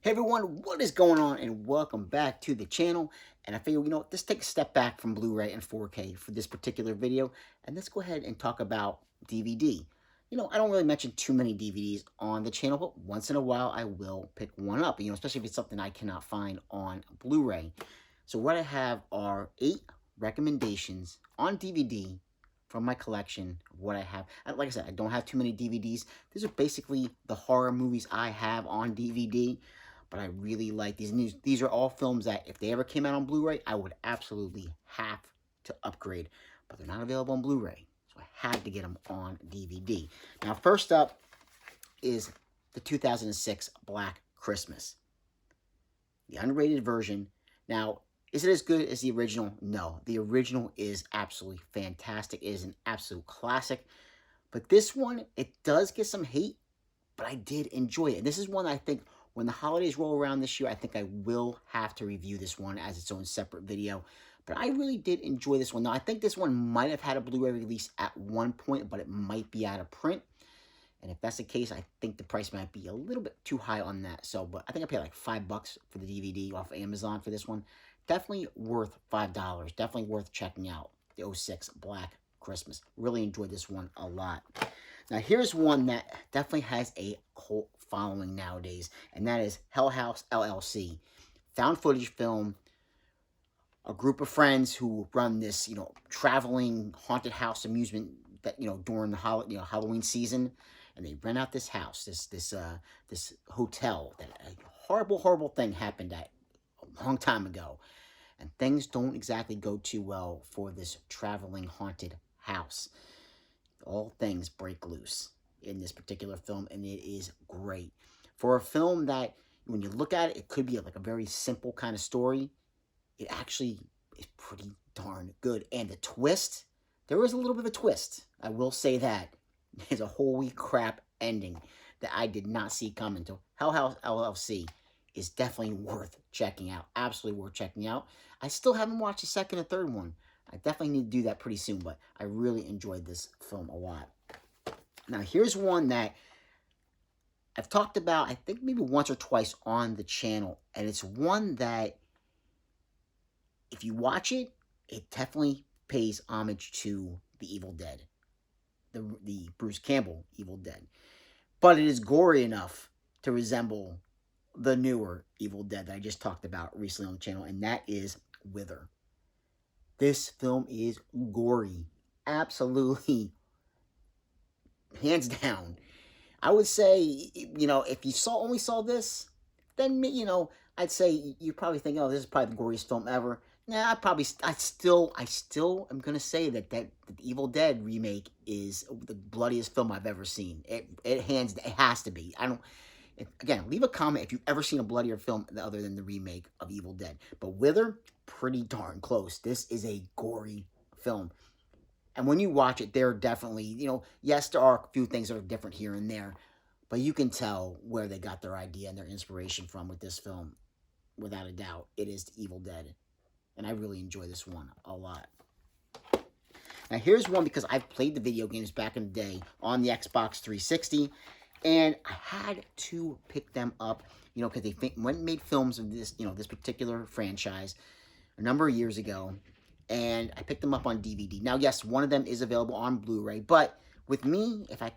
Hey everyone, what is going on and welcome back to the channel. And I figure, let's take a step back from Blu-ray and 4K for this particular video. And let's go ahead and talk about DVD. I don't really mention too many DVDs on the channel, but once in a while I will pick one up, especially if it's something I cannot find on Blu-ray. So what I have are 8 recommendations on DVD from my collection of what I have. Like I said, I don't have too many DVDs. These are basically the horror movies I have on DVD. But I really like these. And these are all films that if they ever came out on Blu-ray, I would absolutely have to upgrade. But they're not available on Blu-ray, so I had to get them on DVD. Now, first up is the 2006 Black Christmas. The unrated version. Now, is it as good as the original? No. The original is absolutely fantastic. It is an absolute classic. But this one, it does get some hate, but I did enjoy it. And this is one I think when the holidays roll around this year, I think I will have to review this one as its own separate video. But I really did enjoy this one. Now, I think this one might have had a Blu-ray release at one point, but it might be out of print. And if that's the case, I think the price might be a little bit too high on that. So, but I think I paid like $5 for the DVD off Amazon for this one. Definitely worth $5. Definitely worth checking out. The 06 Black Christmas. Really enjoyed this one a lot. Now, here's one that definitely has a cult following nowadays, and that is Hellhouse LLC. Found footage film, a group of friends who run this, traveling haunted house amusement that, during the Halloween season, and they rent out this house, this hotel that a horrible thing happened at a long time ago, and things don't exactly go too well for this traveling haunted house. All things break loose in this particular film, and it is great. For a film that, when you look at it, it could be like a very simple kind of story. It actually is pretty darn good. And the twist, there is a little bit of a twist. I will say that. There's a holy crap ending that I did not see coming. So Hellhouse LLC is definitely worth checking out. Absolutely worth checking out. I still haven't watched the second and third one. I definitely need to do that pretty soon, but I really enjoyed this film a lot. Now, here's one that I've talked about, I think maybe once or twice on the channel, and it's one that, if you watch it, it definitely pays homage to The Evil Dead, the Bruce Campbell Evil Dead. But it is gory enough to resemble the newer Evil Dead that I just talked about recently on the channel, and that is Wither. This film is gory. Absolutely. Hands down. I would say, if you only saw this, then, I'd say you probably think, oh, this is probably the goriest film ever. Nah, I still am going to say that the Evil Dead remake is the bloodiest film I've ever seen. It has to be. Again, leave a comment if you've ever seen a bloodier film other than the remake of Evil Dead. But Wither, pretty darn close. This is a gory film. And when you watch it, there are definitely, yes, there are a few things that are different here and there. But you can tell where they got their idea and their inspiration from with this film. Without a doubt, it is Evil Dead. And I really enjoy this one a lot. Now, here's one because I've played the video games back in the day on the Xbox 360. And I had to pick them up, because they went and made films of this, this particular franchise a number of years ago. And I picked them up on DVD. Now, yes, one of them is available on Blu-ray. But with me, if I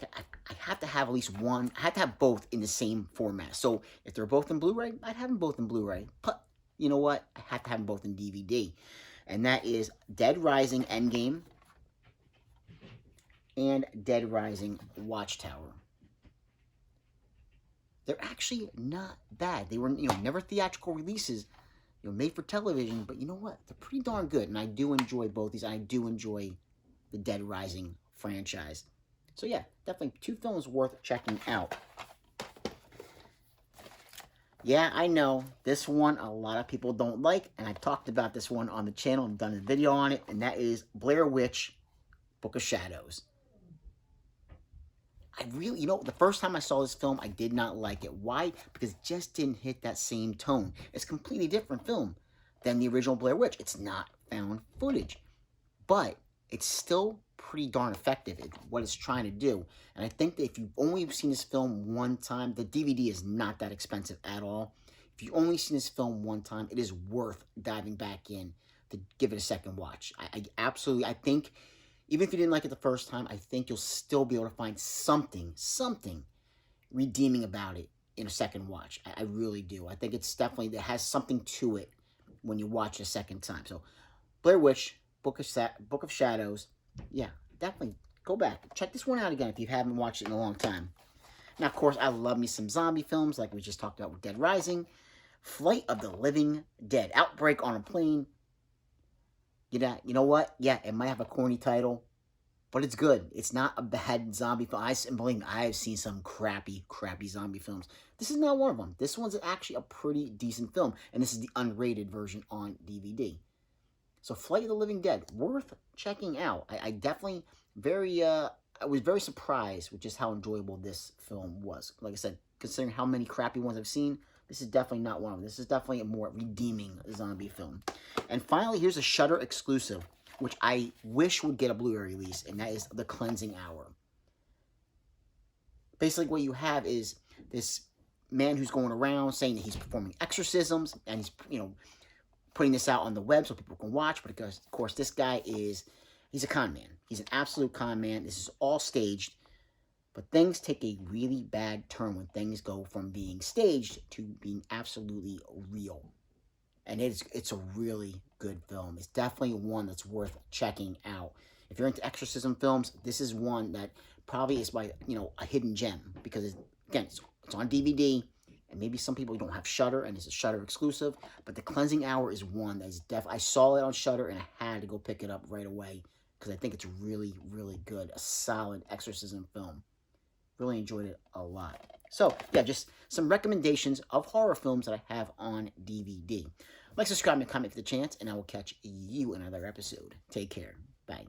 have to have at least one. I have to have both in the same format. So if they're both in Blu-ray, I'd have them both in Blu-ray. But you know what? I have to have them both in DVD. And that is Dead Rising Endgame and Dead Rising Watchtower. They're actually not bad. They were, never theatrical releases, made for television, but you know what? They're pretty darn good, and I do enjoy both these. I do enjoy the Dead Rising franchise. So yeah, definitely 2 films worth checking out. Yeah, I know, this one a lot of people don't like, and I talked about this one on the channel and done a video on it, and that is Blair Witch, Book of Shadows. I really, the first time I saw this film, I did not like it. Why? Because it just didn't hit that same tone. It's a completely different film than the original Blair Witch. It's not found footage. But it's still pretty darn effective at what it's trying to do. And I think that if you've only seen this film one time, the DVD is not that expensive at all. If you've only seen this film one time, it is worth diving back in to give it a second watch. I absolutely, I think, even if you didn't like it the first time, I think you'll still be able to find something redeeming about it in a second watch. I really do. I think it's definitely, it has something to it when you watch it a second time. So, Blair Witch, Book of Shadows, yeah, definitely go back. Check this one out again if you haven't watched it in a long time. Now, of course, I love me some zombie films like we just talked about with Dead Rising. Flight of the Living Dead. Outbreak on a Plane. You know what? Yeah, it might have a corny title, but it's good. It's not a bad zombie film. And believe me, I have seen some crappy zombie films. This is not one of them. This one's actually a pretty decent film, and this is the unrated version on DVD. So Flight of the Living Dead, worth checking out. I definitely I was very surprised with just how enjoyable this film was. Like I said, considering how many crappy ones I've seen, this is definitely not one of them. This is definitely a more redeeming zombie film. And finally, here's a Shudder exclusive, which I wish would get a Blu-ray release, and that is The Cleansing Hour. Basically, what you have is this man who's going around saying that he's performing exorcisms, and he's, putting this out on the web so people can watch, but because, of course, this guy he's a con man. He's an absolute con man. This is all staged, but things take a really bad turn when things go from being staged to being absolutely real. And it's a really good film. It's definitely one that's worth checking out. If you're into exorcism films, this is one that probably is by, a hidden gem, because it's on DVD. And maybe some people don't have Shudder, and it's a Shudder exclusive. But The Cleansing Hour is one that is I saw it on Shudder, and I had to go pick it up right away because I think it's really, really good. A solid exorcism film. Really enjoyed it a lot. So, yeah, just some recommendations of horror films that I have on DVD. Like, subscribe, and comment for the chance, and I will catch you in another episode. Take care. Bye.